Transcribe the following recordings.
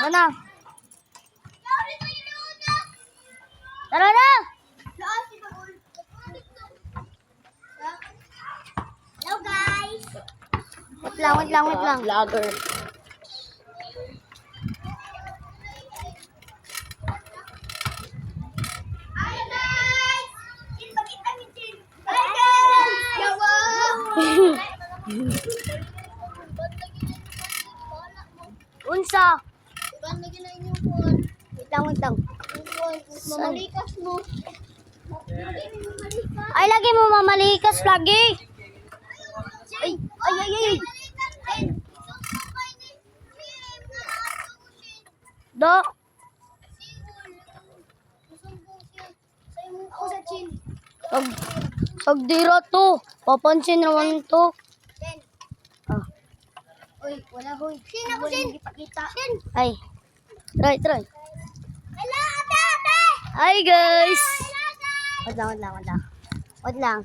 Tara na. Tara na. Hello guys. Wait lang. Vlogger. Hi guys. Chin, pakita ni Chin. Hi guys. Yawa. Unsa? Iban lagi na inyong phone. Wait lang. Mamalikas mo. Ay, lagi mo mamalikas lagi. Ay. Do. Ako sa Chin. Sagdira to. Papansin naman to. Ah. Uy, wala hoy. Chin ako Chin. Chin. Ay. Try. Hello, ate. Hi guys. Wait lang.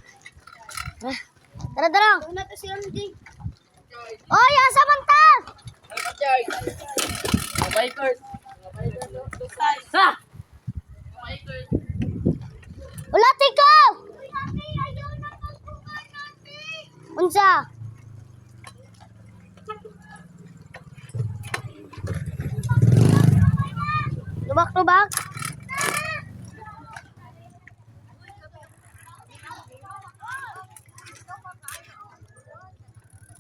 Tara. Una to si Andy. Oy, asa man ta? Bikers. Ha? Wala tiko. Uy, ate, ayaw na pagbukan natin. Unsa? Lubak.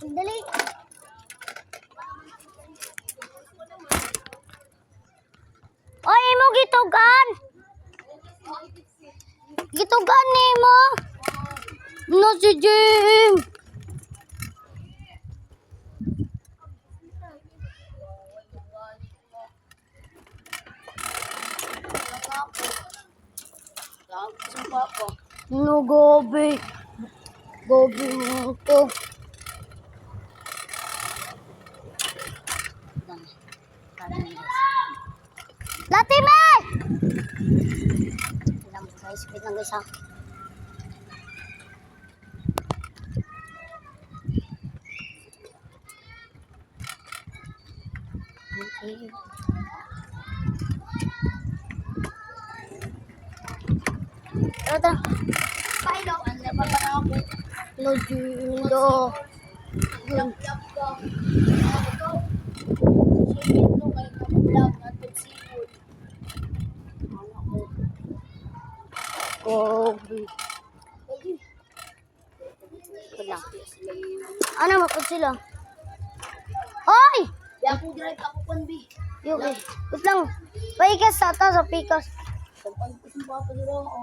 Dali. Oy, imo gitugan. Gitugan nimo. No si Jim. No gobi. Gobi mo to. Lati me! Wait lang guys ha. Okay. Tara. Pailo. Ano pa para ako? No, Jindo. Yap ko. Ito. Ito kay vlog natin si Yul. Gobi. Wala. Ano mapag sila? Oy! Di ako drive ako kundi. Yung wait lang. Paikas sa ta sa pikas. Kapag gusto mo ako dito ako.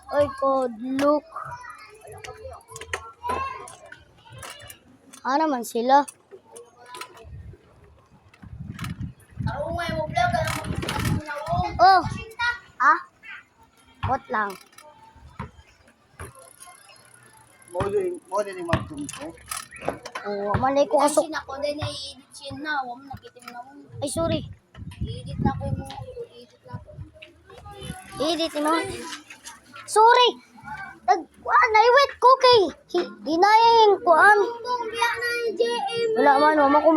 Oy, God, look. Ano man sila? Ako nga yung vlog. Oh! Ah? What lang? Mo din yung mga ko. Oh, malay ko kasok. Kasi ako din na i-edit siya na. Huwag mo nakitim na mo. Ay, sorry. I-edit na ko yung mga i-edit na ko. Edit mo. Sorry. Kuan, naiwit ko kay. Dinayang kuan. Kung biyak na yung JM. Wala man, wala ko